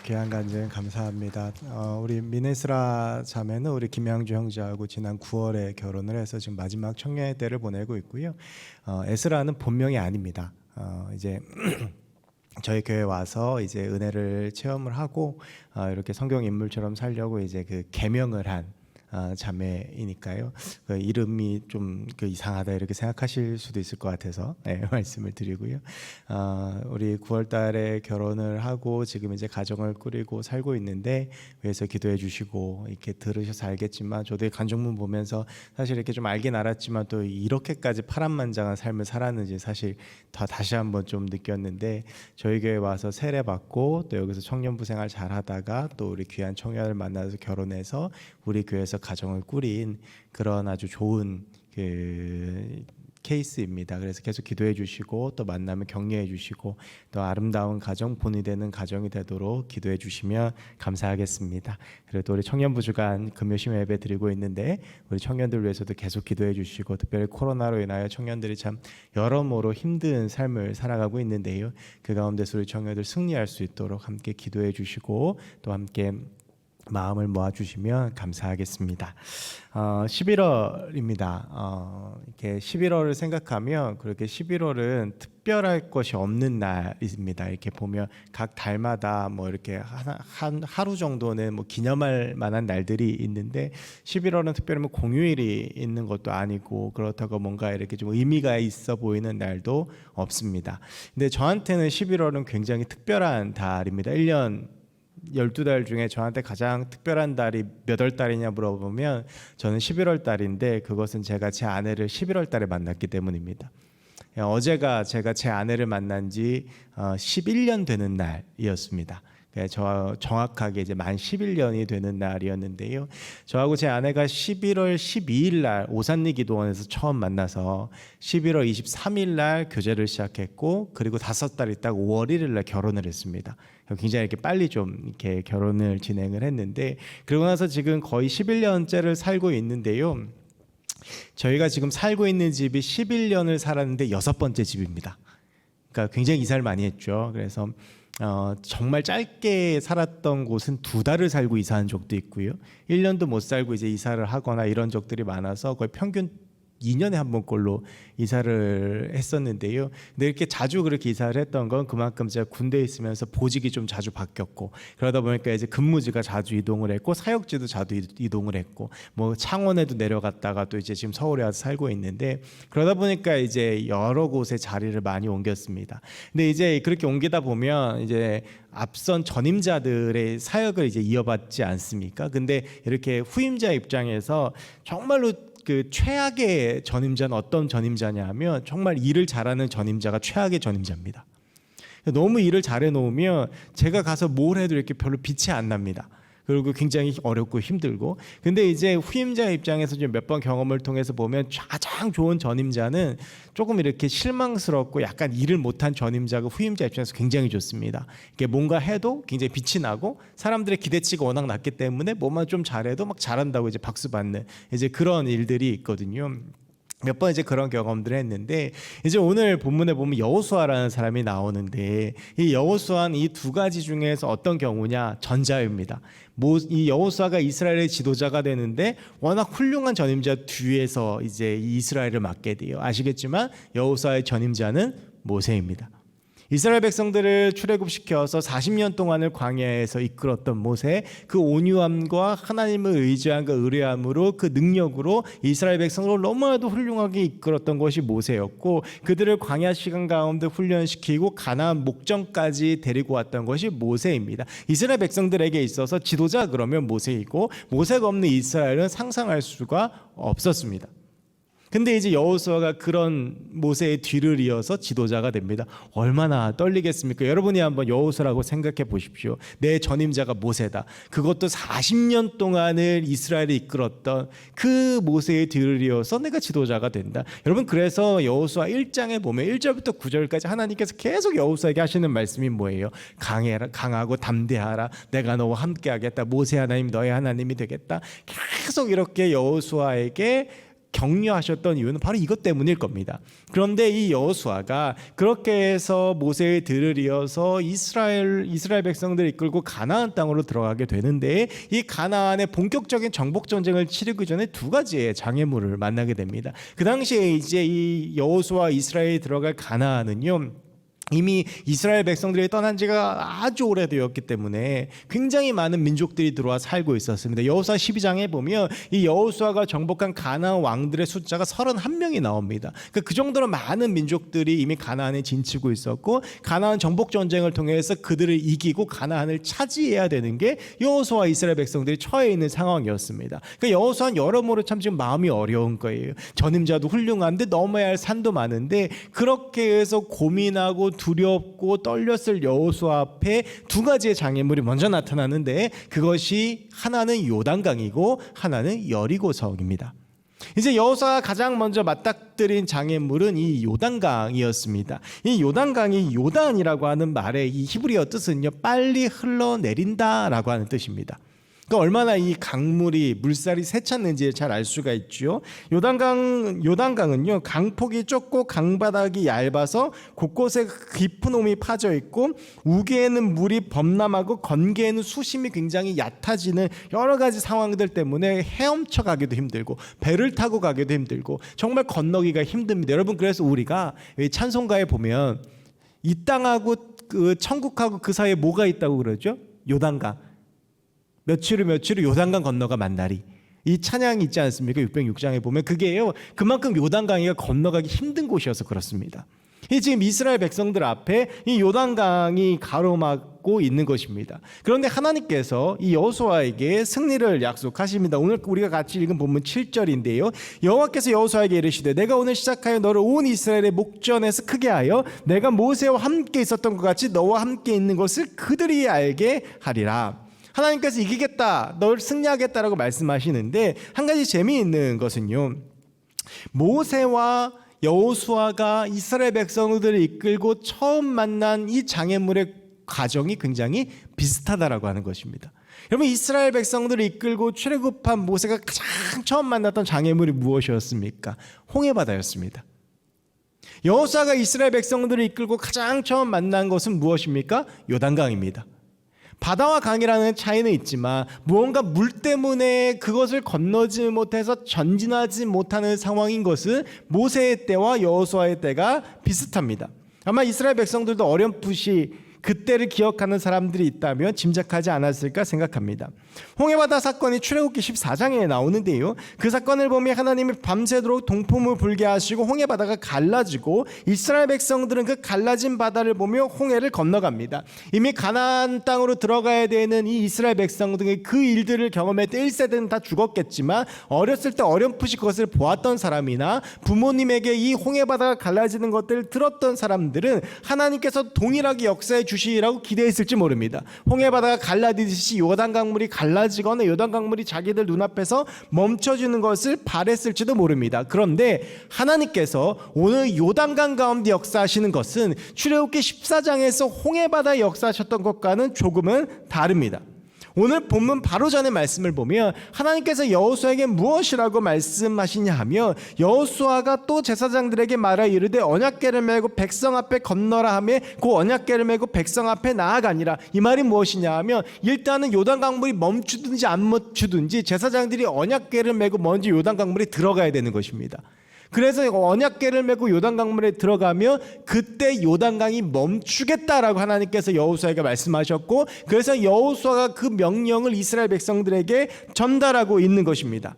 귀한 간증 감사합니다. 우리 미네스라 자매는 우리 김양주 형제하고 지난 9월에 결혼을 해서 지금 마지막 청년의 때를 보내고 있고요. 에스라는 본명이 아닙니다. 이제 저희 교회 와서 이제 은혜를 체험을 하고 이렇게 성경 인물처럼 살려고 이제 그 계명을 한 자매이니까요. 그 이름이 좀 이상하다 이렇게 생각하실 수도 있을 것 같아서 말씀을 드리고요. 우리 9월달에 결혼을 하고 지금 이제 가정을 꾸리고 살고 있는데 위해서 기도해 주시고 이렇게 들으셔서 알겠지만 저도 이 간증문 보면서 사실 이렇게 좀 알긴 알았지만 또 이렇게까지 파란만장한 삶을 살았는지 사실 다시 한번 좀 느꼈는데 저희 교회 와서 세례 받고 또 여기서 청년부 생활 잘 하다가 또 우리 귀한 청년을 만나서 결혼해서 우리 교회에서 가정을 꾸린 그런 아주 좋은 그 케이스입니다. 그래서 계속 기도해 주시고 또 만나면 격려해 주시고 또 아름다운 가정, 본이 되는 가정이 되도록 기도해 주시면 감사하겠습니다. 그리고 또 우리 청년부 주간 금요심야 예배 드리고 있는데 우리 청년들 위해서도 계속 기도해 주시고 특별히 코로나로 인하여 청년들이 참 여러모로 힘든 삶을 살아가고 있는데요. 그 가운데서 우리 청년들 승리할 수 있도록 함께 기도해 주시고 또 함께 마음을 모아주시면 감사하겠습니다. 11월입니다. 이렇게 11월을 생각하면 그렇게 11월은 특별할 것이 없는 날입니다. 이렇게 보면 각 달마다 뭐 이렇게 하루 정도는 뭐 기념할 만한 날들이 있는데 11월은 특별히 뭐 공휴일이 있는 것도 아니고 그렇다고 뭔가 이렇게 좀 의미가 있어 보이는 날도 없습니다. 근데 저한테는 11월은 굉장히 특별한 달입니다. 1년 12달 중에 저한테 가장 특별한 달이 몇 월 달이냐 물어보면 저는 11월 달인데 그것은 제가 제 아내를 11월 달에 만났기 때문입니다. 어제가 제가 제 아내를 만난 지 11년 되는 날이었습니다. 저 정확하게 이제 만 11년이 되는 날이었는데요. 저하고 제 아내가 11월 12일 날 오산리 기도원에서 처음 만나서 11월 23일 날 교제를 시작했고 그리고 5달 있다가 5월 1일 날 결혼을 했습니다. 굉장히 이렇게 빨리 좀 이렇게 결혼을 진행을 했는데 그러고 나서 지금 거의 11년째를 살고 있는데요. 저희가 지금 살고 있는 집이 11년을 살았는데 6번째 집입니다. 그러니까 굉장히 이사를 많이 했죠. 그래서 정말 짧게 살았던 곳은 2달을 살고 이사한 적도 있고요. 1년도 못 살고 이제 이사를 하거나 이런 적들이 많아서 거의 평균 2년에 한 번꼴로 이사를 했었는데요. 근데 이렇게 자주 그렇게 이사를 했던 건 그만큼 제가 군대에 있으면서 보직이 좀 자주 바뀌었고 그러다 보니까 이제 근무지가 자주 이동을 했고 사역지도 자주 이동을 했고 뭐 창원에도 내려갔다가 또 이제 지금 서울에 와서 살고 있는데 그러다 보니까 이제 여러 곳에 자리를 많이 옮겼습니다. 근데 이제 그렇게 옮기다 보면 이제 앞선 전임자들의 사역을 이제 이어받지 않습니까? 근데 이렇게 후임자 입장에서 정말로 그 최악의 전임자는 어떤 전임자냐 하면 정말 일을 잘하는 전임자가 최악의 전임자입니다. 너무 일을 잘해 놓으면 제가 가서 뭘 해도 이렇게 별로 빛이 안 납니다. 그리고 굉장히 어렵고 힘들고 근데 이제 후임자 입장에서 좀 몇 번 경험을 통해서 보면 가장 좋은 전임자는 조금 이렇게 실망스럽고 약간 일을 못한 전임자가 후임자 입장에서 굉장히 좋습니다. 이게 뭔가 해도 굉장히 빛이 나고 사람들의 기대치가 워낙 낮기 때문에 뭐만 좀 잘해도 막 잘한다고 이제 박수 받는 이제 그런 일들이 있거든요. 몇 번 이제 그런 경험들을 했는데 이제 오늘 본문에 보면 여호수아라는 사람이 나오는데 이 여호수아는 이 두 가지 중에서 어떤 경우냐 전자입니다. 이 여호수아가 이스라엘의 지도자가 되는데 워낙 훌륭한 전임자 뒤에서 이제 이스라엘을 맡게 돼요. 아시겠지만 여호수아의 전임자는 모세입니다. 이스라엘 백성들을 출애굽시켜서 40년 동안을 광야에서 이끌었던 모세, 그 온유함과 하나님을 의지함과 의뢰함으로 그 능력으로 이스라엘 백성을 너무나도 훌륭하게 이끌었던 것이 모세였고 그들을 광야 시간 가운데 훈련시키고 가나안 목전까지 데리고 왔던 것이 모세입니다. 이스라엘 백성들에게 있어서 지도자 그러면 모세이고 모세가 없는 이스라엘은 상상할 수가 없었습니다. 근데 이제 여호수아가 그런 모세의 뒤를 이어서 지도자가 됩니다. 얼마나 떨리겠습니까? 여러분이 한번 여호수아라고 생각해 보십시오. 내 전임자가 모세다. 그것도 40년 동안을 이스라엘을 이끌었던 그 모세의 뒤를 이어서 내가 지도자가 된다. 여러분 그래서 여호수아 1장에 보면 1절부터 9절까지 하나님께서 계속 여호수아에게 하시는 말씀이 뭐예요? 강하고 담대하라. 내가 너와 함께 하겠다. 모세 하나님 너의 하나님이 되겠다. 계속 이렇게 여호수아에게 격려하셨던 이유는 바로 이것 때문일 겁니다. 그런데 이 여호수아가 그렇게 해서 모세의 들을 이어서 이스라엘 백성들을 이끌고 가나안 땅으로 들어가게 되는데, 이 가나안의 본격적인 정복 전쟁을 치르기 전에 두 가지의 장애물을 만나게 됩니다. 그 당시에 이제 이 여호수아 이스라엘이 들어갈 가나안은요, 이미 이스라엘 백성들이 떠난 지가 아주 오래되었기 때문에 굉장히 많은 민족들이 들어와 살고 있었습니다. 여호수아 12장에 보면 이 여호수아가 정복한 가나안 왕들의 숫자가 31명이 나옵니다. 그 정도로 많은 민족들이 이미 가나안에 진치고 있었고, 가나안 정복 전쟁을 통해서 그들을 이기고 가나안을 차지해야 되는 게 여호수아 이스라엘 백성들이 처해 있는 상황이었습니다. 그러니까 여호수아는 여러모로 참 지금 마음이 어려운 거예요. 전임자도 훌륭한데 넘어야 할 산도 많은데, 그렇게 해서 고민하고 두렵고 떨렸을 여호수아 앞에 두 가지의 장애물이 먼저 나타나는데, 그것이 하나는 요단강이고 하나는 여리고성입니다. 이제 여호수아가 가장 먼저 맞닥뜨린 장애물은 이 요단강이었습니다. 이 요단강이 요단이라고 하는 말의 이 히브리어 뜻은요, 빨리 흘러내린다라고 하는 뜻입니다. 그러니까 얼마나 이 강물이 물살이 세찼는지 잘 알 수가 있죠. 요단강은요, 강폭이 좁고 강바닥이 얇아서 곳곳에 깊은 홈이 파져 있고, 우기에는 물이 범람하고 건기에는 수심이 굉장히 얕아지는 여러 가지 상황들 때문에 헤엄쳐 가기도 힘들고 배를 타고 가기도 힘들고 정말 건너기가 힘듭니다. 여러분, 그래서 우리가 찬송가에 보면 이 땅하고 그 천국하고 그 사이에 뭐가 있다고 그러죠? 요단강. 며칠 후 요단강 건너가 만나리. 이 찬양이 있지 않습니까? 606장에 보면 그게요, 그만큼 요단강이가 건너가기 힘든 곳이어서 그렇습니다. 이 지금 이스라엘 백성들 앞에 이 요단강이 가로막고 있는 것입니다. 그런데 하나님께서 이 여호수아에게 승리를 약속하십니다. 오늘 우리가 같이 읽은 본문 7절인데요. 여호와께서 여호수아에게 이르시되 내가 오늘 시작하여 너를 온 이스라엘의 목전에서 크게 하여 내가 모세와 함께 있었던 것 같이 너와 함께 있는 것을 그들이 알게 하리라. 하나님께서 이기겠다, 널 승리하겠다라고 말씀하시는데, 한 가지 재미있는 것은요, 모세와 여호수아가 이스라엘 백성들을 이끌고 처음 만난 이 장애물의 과정이 굉장히 비슷하다라고 하는 것입니다. 여러분, 이스라엘 백성들을 이끌고 출애굽한 모세가 가장 처음 만났던 장애물이 무엇이었습니까? 홍해바다였습니다. 여호수아가 이스라엘 백성들을 이끌고 가장 처음 만난 것은 무엇입니까? 요단강입니다. 바다와 강이라는 차이는 있지만 무언가 물 때문에 그것을 건너지 못해서 전진하지 못하는 상황인 것은 모세의 때와 여호수아의 때가 비슷합니다. 아마 이스라엘 백성들도 어렴풋이 그때를 기억하는 사람들이 있다면 짐작하지 않았을까 생각합니다. 홍해바다 사건이 출애굽기 14장에 나오는데요, 그 사건을 보면 하나님이 밤새도록 동풍을 불게 하시고 홍해바다가 갈라지고 이스라엘 백성들은 그 갈라진 바다를 보며 홍해를 건너갑니다. 이미 가나안 땅으로 들어가야 되는 이 이스라엘 백성들의 그 일들을 경험할 때 1세대는 다 죽었겠지만, 어렸을 때 어렴풋이 그것을 보았던 사람이나 부모님에게 이 홍해바다가 갈라지는 것들을 들었던 사람들은 하나님께서 동일하게 역사해 주시라고 기대했을지 모릅니다. 홍해바다가 갈라지듯이 요단강물이 갈라지거나 요단강물이 자기들 눈앞에서 멈춰주는 것을 바랬을지도 모릅니다. 그런데 하나님께서 오늘 요단강 가운데 역사하시는 것은 출애굽기 14장에서 홍해바다에 역사하셨던 것과는 조금은 다릅니다. 오늘 본문 바로 전에 말씀을 보면 하나님께서 여호수아에게 무엇이라고 말씀하시냐 하면, 여호수아가 또 제사장들에게 말하 이르되 언약궤를 메고 백성 앞에 건너라 하며 그 언약궤를 메고 백성 앞에 나아가니라. 이 말이 무엇이냐 하면, 일단은 요단강물이 멈추든지 안 멈추든지 제사장들이 언약궤를 메고 먼저 요단강물에 들어가야 되는 것입니다. 그래서 언약궤를 메고 요단강물에 들어가며 그때 요단강이 멈추겠다라고 하나님께서 여호수아에게 말씀하셨고, 그래서 여호수아가 그 명령을 이스라엘 백성들에게 전달하고 있는 것입니다.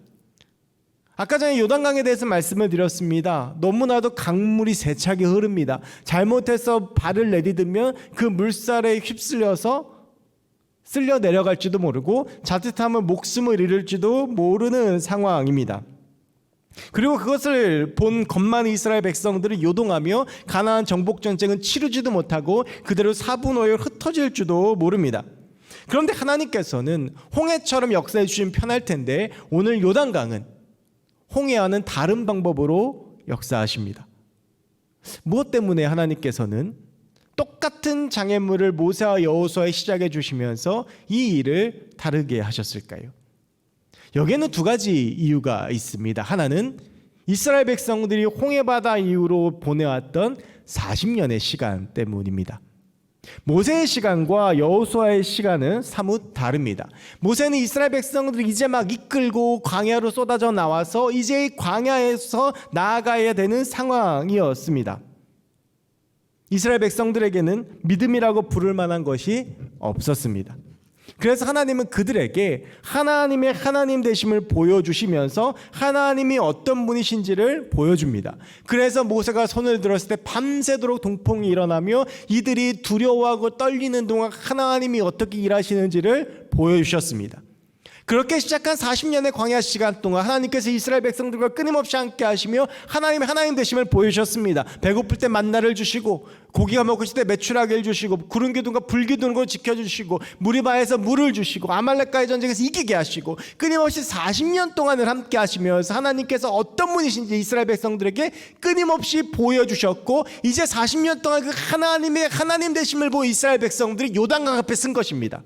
아까 전에 요단강에 대해서 말씀을 드렸습니다. 너무나도 강물이 세차게 흐릅니다. 잘못해서 발을 내디디면 그 물살에 휩쓸려서 쓸려 내려갈지도 모르고 자칫하면 목숨을 잃을지도 모르는 상황입니다. 그리고 그것을 본 겁많은 이스라엘 백성들은 요동하며 가나안 정복 전쟁은 치르지도 못하고 그대로 사분오에 흩어질지도 모릅니다. 그런데 하나님께서는 홍해처럼 역사해 주시면 편할 텐데, 오늘 요단강은 홍해와는 다른 방법으로 역사하십니다. 무엇 때문에 하나님께서는 똑같은 장애물을 모세와 여호수아에 시작해 주시면서 이 일을 다르게 하셨을까요? 여기에는 두 가지 이유가 있습니다. 하나는 이스라엘 백성들이 홍해바다 이후로 보내왔던 40년의 시간 때문입니다. 모세의 시간과 여호수아의 시간은 사뭇 다릅니다. 모세는 이스라엘 백성들을 이제 막 이끌고 광야로 쏟아져 나와서 이제 광야에서 나아가야 되는 상황이었습니다. 이스라엘 백성들에게는 믿음이라고 부를 만한 것이 없었습니다. 그래서 하나님은 그들에게 하나님의 하나님 되심을 보여주시면서 하나님이 어떤 분이신지를 보여줍니다. 그래서 모세가 손을 들었을 때 밤새도록 동풍이 일어나며 이들이 두려워하고 떨리는 동안 하나님이 어떻게 일하시는지를 보여주셨습니다. 그렇게 시작한 40년의 광야 시간 동안 하나님께서 이스라엘 백성들과 끊임없이 함께 하시며 하나님의 하나님 되심을 보여주셨습니다. 배고플 때 만나를 주시고 고기가 먹고 싶을 때 메추라기를 주시고 구름 기둥과 불 기둥으로 지켜주시고 무리바에서 물을 주시고 아말렉과의 전쟁에서 이기게 하시고 끊임없이 40년 동안을 함께 하시면서 하나님께서 어떤 분이신지 이스라엘 백성들에게 끊임없이 보여주셨고 이제 40년 동안 그 하나님의 하나님 되심을 본 이스라엘 백성들이 요단강 앞에 쓴 것입니다.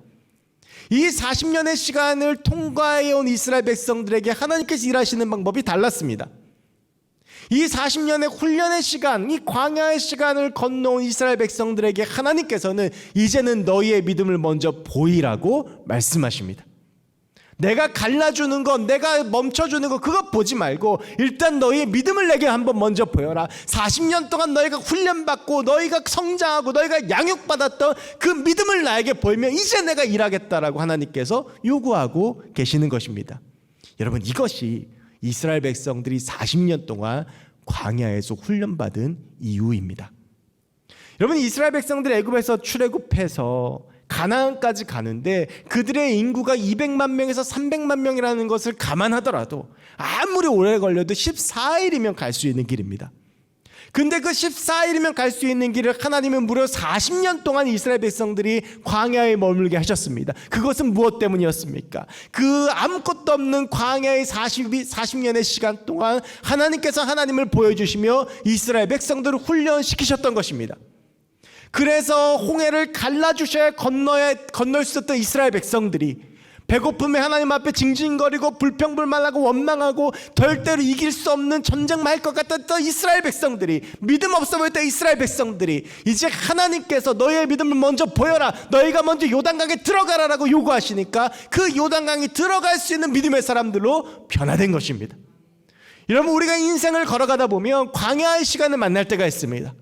이 40년의 시간을 통과해온 이스라엘 백성들에게 하나님께서 일하시는 방법이 달랐습니다. 이 40년의 훈련의 시간, 이 광야의 시간을 건너온 이스라엘 백성들에게 하나님께서는 이제는 너희의 믿음을 먼저 보이라고 말씀하십니다. 내가 갈라주는 것, 내가 멈춰주는 것 그거 보지 말고 일단 너희의 믿음을 내게 한번 먼저 보여라. 40년 동안 너희가 훈련받고 너희가 성장하고 너희가 양육받았던 그 믿음을 나에게 보이면 이제 내가 일하겠다라고 하나님께서 요구하고 계시는 것입니다. 여러분, 이것이 이스라엘 백성들이 40년 동안 광야에서 훈련받은 이유입니다. 여러분, 이스라엘 백성들이 애굽에서 출애굽해서 가나안까지 가는데 그들의 인구가 200만 명에서 300만 명이라는 것을 감안하더라도 아무리 오래 걸려도 14일이면 갈 수 있는 길입니다. 근데 그 14일이면 갈 수 있는 길을 하나님은 무려 40년 동안 이스라엘 백성들이 광야에 머물게 하셨습니다. 그것은 무엇 때문이었습니까? 그 아무것도 없는 광야의 40년의 시간 동안 하나님께서 하나님을 보여주시며 이스라엘 백성들을 훈련시키셨던 것입니다. 그래서 홍해를 갈라주셔야 건널 수 있었던 이스라엘 백성들이 배고픔에 하나님 앞에 징징거리고 불평불만하고 원망하고 절대로 이길 수 없는 전쟁만 할 것 같았던 이스라엘 백성들이, 믿음 없어 보였던 이스라엘 백성들이 이제 하나님께서 너희의 믿음을 먼저 보여라, 너희가 먼저 요단강에 들어가라라고 요구하시니까 그 요단강에 들어갈 수 있는 믿음의 사람들로 변화된 것입니다. 여러분, 우리가 인생을 걸어가다 보면 광야의 시간을 만날 때가 있습니다.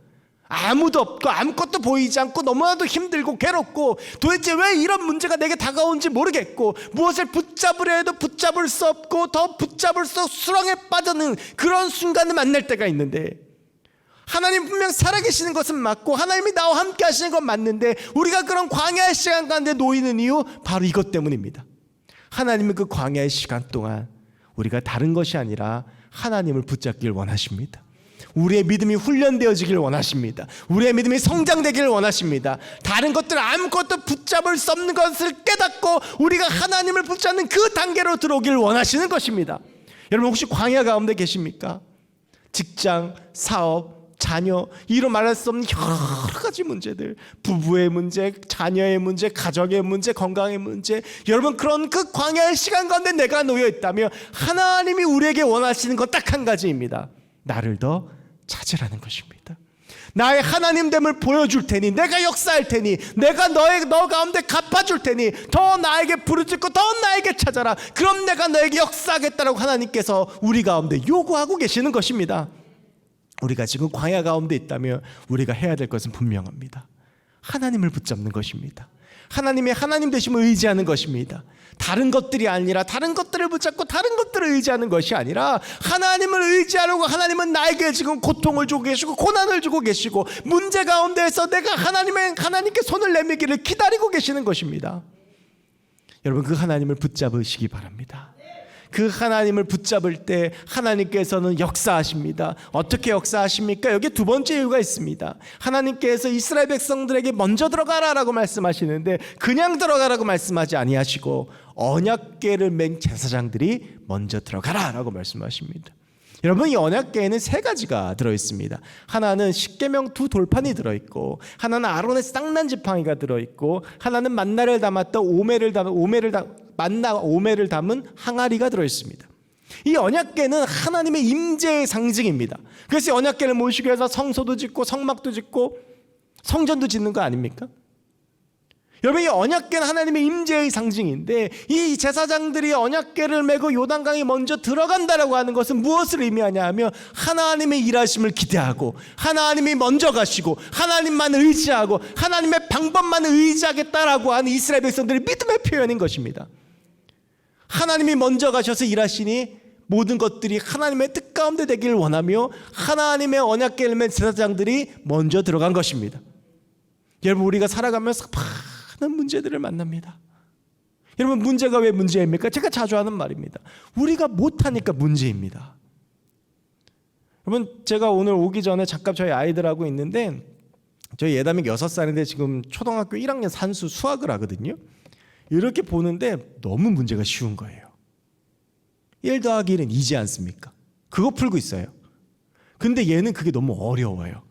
아무도 없고 아무것도 보이지 않고 너무나도 힘들고 괴롭고 도대체 왜 이런 문제가 내게 다가온지 모르겠고 무엇을 붙잡으려 해도 붙잡을 수 없고 더 붙잡을수록 수렁에 빠져는 그런 순간을 만날 때가 있는데, 하나님 분명 살아계시는 것은 맞고 하나님이 나와 함께 하시는 건 맞는데 우리가 그런 광야의 시간 가운데 놓이는 이유 바로 이것 때문입니다. 하나님은 그 광야의 시간 동안 우리가 다른 것이 아니라 하나님을 붙잡길 원하십니다. 우리의 믿음이 훈련되어지길 원하십니다. 우리의 믿음이 성장되기를 원하십니다. 다른 것들 아무것도 붙잡을 수 없는 것을 깨닫고 우리가 하나님을 붙잡는 그 단계로 들어오길 원하시는 것입니다. 여러분, 혹시 광야 가운데 계십니까? 직장, 사업, 자녀, 이로 말할 수 없는 여러 가지 문제들, 부부의 문제, 자녀의 문제, 가정의 문제, 건강의 문제, 여러분 그런 그 광야의 시간 가운데 내가 놓여 있다면 하나님이 우리에게 원하시는 것 딱 한 가지입니다. 나를 더 찾으라는 것입니다. 나의 하나님됨을 보여줄 테니, 내가 역사할 테니, 내가 너 가운데 갚아줄 테니 더 나에게 부르짖고 더 나에게 찾아라. 그럼 내가 너에게 역사하겠다라고 하나님께서 우리 가운데 요구하고 계시는 것입니다. 우리가 지금 광야 가운데 있다면 우리가 해야 될 것은 분명합니다. 하나님을 붙잡는 것입니다. 하나님의 하나님 되심을 의지하는 것입니다. 다른 것들이 아니라 다른 것들을 붙잡고 다른 것들을 의지하는 것이 아니라 하나님을 의지하려고, 하나님은 나에게 지금 고통을 주고 계시고 고난을 주고 계시고 문제 가운데에서 내가 하나님께 손을 내밀기를 기다리고 계시는 것입니다. 여러분, 그 하나님을 붙잡으시기 바랍니다. 그 하나님을 붙잡을 때 하나님께서는 역사하십니다. 어떻게 역사하십니까? 여기 두 번째 이유가 있습니다. 하나님께서 이스라엘 백성들에게 먼저 들어가라라고 말씀하시는데 그냥 들어가라고 말씀하지 아니하시고 언약궤를 맨 제사장들이 먼저 들어가라라고 말씀하십니다. 여러분, 이 언약궤에는 세 가지가 들어있습니다. 하나는 십계명 두 돌판이 들어있고, 하나는 아론의 쌍난 지팡이가 들어있고, 하나는 만나를 담았던 오매를 담은 항아리가 들어있습니다. 이 언약궤는 하나님의 임재의 상징입니다. 그래서 언약궤를 모시기 위해서 성소도 짓고 성막도 짓고 성전도 짓는 거 아닙니까? 여러분, 이 언약궤는 하나님의 임재의 상징인데 이 제사장들이 언약궤를 메고 요단강에 먼저 들어간다라고 하는 것은 무엇을 의미하냐 하면 하나님의 일하심을 기대하고 하나님이 먼저 가시고 하나님만 의지하고 하나님의 방법만 의지하겠다라고 하는 이스라엘 백성들의 믿음의 표현인 것입니다. 하나님이 먼저 가셔서 일하시니 모든 것들이 하나님의 뜻 가운데 되기를 원하며 하나님의 언약궤를 맨 제사장들이 먼저 들어간 것입니다. 여러분, 우리가 살아가면서 많은 문제들을 만납니다. 여러분, 문제가 왜 문제입니까? 제가 자주 하는 말입니다. 우리가 못하니까 문제입니다. 여러분, 제가 오늘 오기 전에 잠깐 저희 아이들하고 있는데 저희 예담이 6살인데 지금 초등학교 1학년 산수 수학을 하거든요. 이렇게 보는데 너무 문제가 쉬운 거예요. 1 더하기 1은 2지 않습니까? 그거 풀고 있어요. 근데 얘는 그게 너무 어려워요.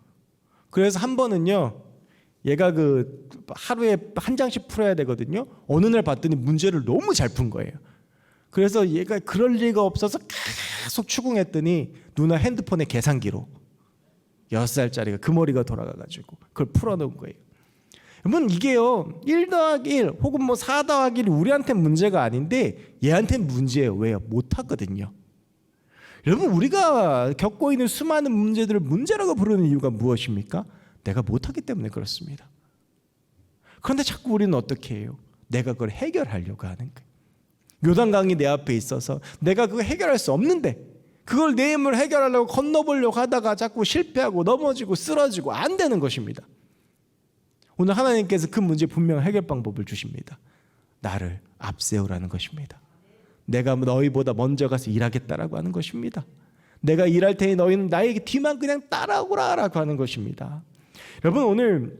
그래서 한 번은요, 얘가 하루에 한 장씩 풀어야 되거든요. 어느 날 봤더니 문제를 너무 잘 푼 거예요. 그래서 얘가 그럴 리가 없어서 계속 추궁했더니 누나 핸드폰에 계산기로 6살짜리가 그 머리가 돌아가가지고 그걸 풀어놓은 거예요. 여러분, 이게요 1 더하기 1 혹은 뭐 4 더하기 1 우리한테는 문제가 아닌데 얘한테는 문제예요. 왜요? 못하거든요. 여러분, 우리가 겪고 있는 수많은 문제들을 문제라고 부르는 이유가 무엇입니까? 내가 못하기 때문에 그렇습니다. 그런데 자꾸 우리는 어떻게 해요? 내가 그걸 해결하려고 하는 거예요. 요단강이 내 앞에 있어서 내가 그거 해결할 수 없는데 그걸 내 힘으로 해결하려고 건너보려고 하다가 자꾸 실패하고 넘어지고 쓰러지고 안 되는 것입니다. 오늘 하나님께서 그 문제 분명 해결 방법을 주십니다. 나를 앞세우라는 것입니다. 내가 너희보다 먼저 가서 일하겠다라고 하는 것입니다. 내가 일할 테니 너희는 나에게 뒤만 그냥 따라오라라고 하는 것입니다. 여러분, 오늘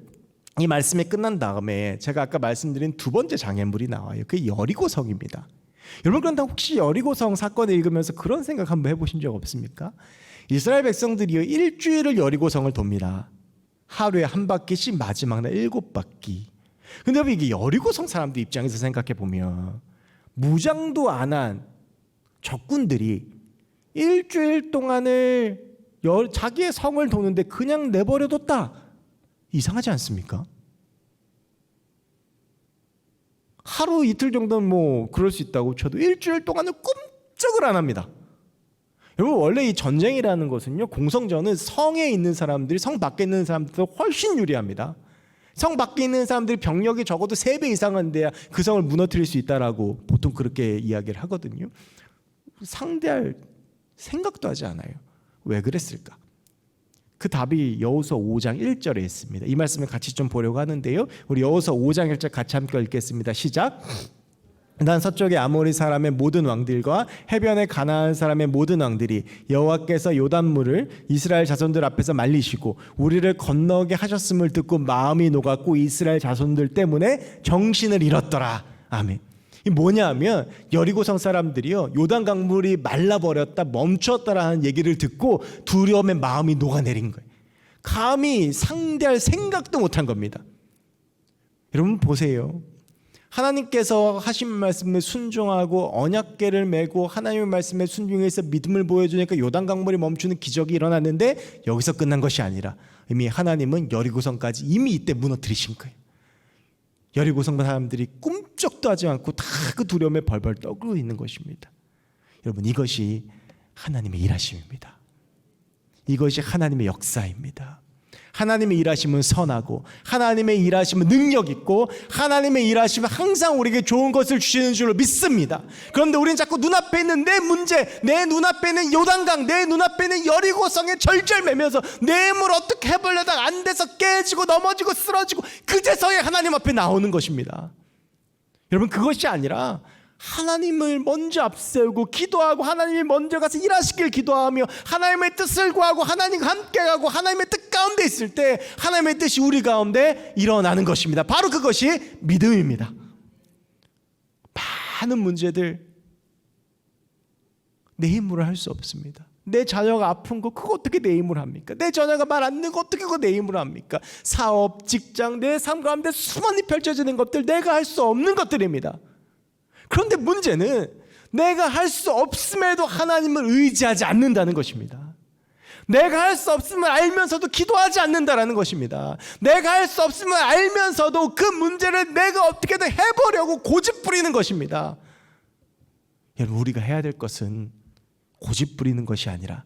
이 말씀이 끝난 다음에 제가 아까 말씀드린 두 번째 장애물이 나와요. 그게 여리고성입니다. 여러분, 그런데 혹시 여리고성 사건을 읽으면서 그런 생각 한번 해보신 적 없습니까? 이스라엘 백성들이요 일주일을 여리고성을 돕니다. 하루에 한 바퀴씩, 마지막 날 7바퀴. 근데 여러분, 이게 여리고성 사람들 입장에서 생각해 보면 무장도 안 한 적군들이 일주일 동안을 자기의 성을 도는데 그냥 내버려뒀다. 이상하지 않습니까? 하루 이틀 정도는 뭐 그럴 수 있다고 쳐도 일주일 동안은 꼼짝을 안 합니다. 여러분, 원래 이 전쟁이라는 것은요, 공성전은 성에 있는 사람들이 성 밖에 있는 사람들보다 훨씬 유리합니다. 성 밖에 있는 사람들이 병력이 적어도 3배 이상은 돼야 그 성을 무너뜨릴 수 있다라고 보통 그렇게 이야기를 하거든요. 상대할 생각도 하지 않아요. 왜 그랬을까? 그 답이 여호수아 5장 1절에 있습니다. 이 말씀을 같이 좀 보려고 하는데요. 우리 여호수아 5장 1절 같이 함께 읽겠습니다. 시작. 난 서쪽의 아모리 사람의 모든 왕들과 해변의 가나안 사람의 모든 왕들이 여호와께서 요단물을 이스라엘 자손들 앞에서 말리시고 우리를 건너게 하셨음을 듣고 마음이 녹았고 이스라엘 자손들 때문에 정신을 잃었더라. 아멘. 이 뭐냐면 여리고성 사람들이요 요단 강물이 말라버렸다, 멈췄다라는 얘기를 듣고 두려움에 마음이 녹아내린 거예요. 감히 상대할 생각도 못한 겁니다. 여러분 보세요. 하나님께서 하신 말씀에 순종하고 언약궤를 메고 하나님의 말씀에 순종해서 믿음을 보여주니까 요단 강물이 멈추는 기적이 일어났는데 여기서 끝난 것이 아니라 이미 하나님은 여리고성까지 이미 이때 무너뜨리신 거예요. 여리고성 사람들이 꿈쩍도 하지 않고 다 그 두려움에 벌벌 떨고 있는 것입니다. 여러분, 이것이 하나님의 일하심입니다. 이것이 하나님의 역사입니다. 하나님의 일하심은 선하고 하나님의 일하심은 능력 있고 하나님의 일하심은 항상 우리에게 좋은 것을 주시는 줄로 믿습니다. 그런데 우리는 자꾸 눈앞에 있는 내 문제, 내 눈앞에 있는 요단강, 내 눈앞에 있는 여리고성에 절절매면서 내 힘을 어떻게 해보려다가 안 돼서 깨지고 넘어지고 쓰러지고 그제서야 하나님 앞에 나오는 것입니다. 여러분, 그것이 아니라 하나님을 먼저 앞세우고 기도하고 하나님이 먼저 가서 일하시길 기도하며 하나님의 뜻을 구하고 하나님과 함께 가고 하나님의 뜻 가운데 있을 때 하나님의 뜻이 우리 가운데 일어나는 것입니다. 바로 그것이 믿음입니다. 많은 문제들 내 힘으로 할 수 없습니다. 내 자녀가 아픈 거 그거 어떻게 내 힘으로 합니까? 내 자녀가 말 안 듣는 거 어떻게 그거 내 힘으로 합니까? 사업, 직장, 내 삶 가운데 수많이 펼쳐지는 것들 내가 할 수 없는 것들입니다. 그런데 문제는 내가 할 수 없음에도 하나님을 의지하지 않는다는 것입니다. 내가 할 수 없음을 알면서도 기도하지 않는다라는 것입니다. 내가 할 수 없음을 알면서도 그 문제를 내가 어떻게든 해보려고 고집 부리는 것입니다. 여러분, 우리가 해야 될 것은 고집 부리는 것이 아니라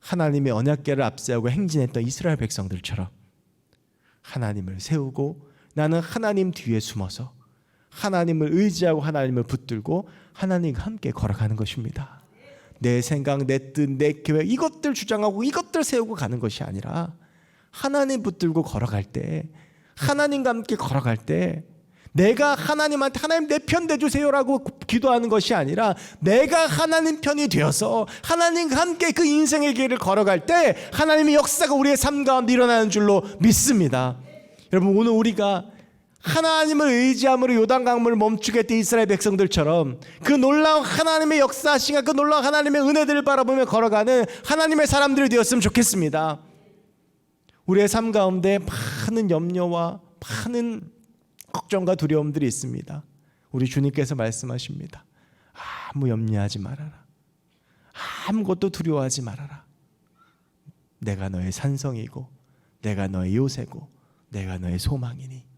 하나님의 언약궤를 앞세우고 행진했던 이스라엘 백성들처럼 하나님을 세우고 나는 하나님 뒤에 숨어서 하나님을 의지하고 하나님을 붙들고 하나님과 함께 걸어가는 것입니다. 내 생각, 내 뜻, 내 계획 이것들 주장하고 이것들 세우고 가는 것이 아니라 하나님 붙들고 걸어갈 때, 하나님과 함께 걸어갈 때 내가 하나님한테 하나님 내 편 돼주세요라고 기도하는 것이 아니라 내가 하나님 편이 되어서 하나님과 함께 그 인생의 길을 걸어갈 때 하나님의 역사가 우리의 삶 가운데 일어나는 줄로 믿습니다. 여러분, 오늘 우리가 하나님을 의지함으로 요단강물을 멈추게 했던 이스라엘 백성들처럼 그 놀라운 하나님의 역사하시가 그 놀라운 하나님의 은혜들을 바라보며 걸어가는 하나님의 사람들이 되었으면 좋겠습니다. 우리의 삶 가운데 많은 염려와 많은 걱정과 두려움들이 있습니다. 우리 주님께서 말씀하십니다. 아무 염려하지 말아라. 아무것도 두려워하지 말아라. 내가 너의 산성이고 내가 너의 요새고 내가 너의 소망이니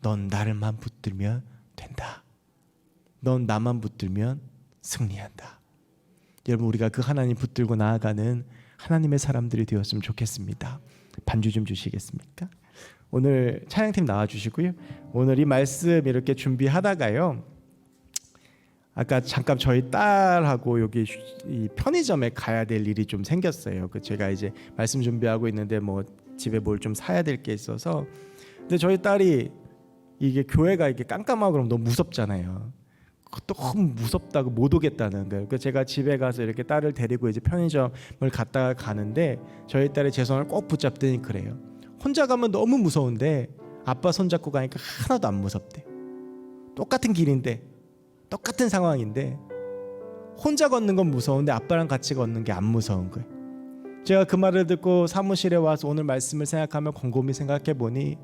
넌 나를만 붙들면 된다. 넌 나만 붙들면 승리한다. 여러분, 우리가 그 하나님 붙들고 나아가는 하나님의 사람들이 되었으면 좋겠습니다. 반주 좀 주시겠습니까? 오늘 찬양팀 나와주시고요. 오늘 이 말씀 이렇게 준비하다가요, 아까 잠깐 저희 딸하고 여기 이 편의점에 가야 될 일이 좀 생겼어요. 그 제가 이제 말씀 준비하고 있는데 뭐 집에 뭘 좀 사야 될 게 있어서, 근데 저희 딸이 이게 교회가 이게 깜깜하고 그러면 너무 무섭잖아요. 너무 무섭다고 못 오겠다는 거예요. 그래서 제가 집에 가서 이렇게 딸을 데리고 이제 편의점을 갔다가 가는데 저희 딸이 제 손을 꼭 붙잡더니 그래요. 혼자 가면 너무 무서운데 아빠 손잡고 가니까 하나도 안 무섭대. 똑같은 길인데 똑같은 상황인데 혼자 걷는 건 무서운데 아빠랑 같이 걷는 게 안 무서운 거예요. 제가 그 말을 듣고 사무실에 와서 오늘 말씀을 생각하며 곰곰이 생각해 보니,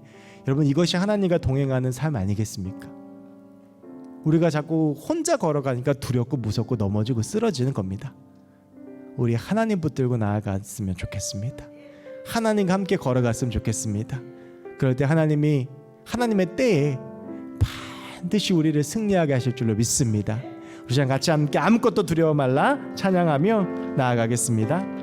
여러분, 이것이 하나님과 동행하는 삶 아니겠습니까? 우리가 자꾸 혼자 걸어가니까 두렵고 무섭고 넘어지고 쓰러지는 겁니다. 우리 하나님 붙들고 나아갔으면 좋겠습니다. 하나님과 함께 걸어갔으면 좋겠습니다. 그럴 때 하나님이 하나님의 때에 반드시 우리를 승리하게 하실 줄로 믿습니다. 우리 시간 같이 함께 아무것도 두려워 말라 찬양하며 나아가겠습니다.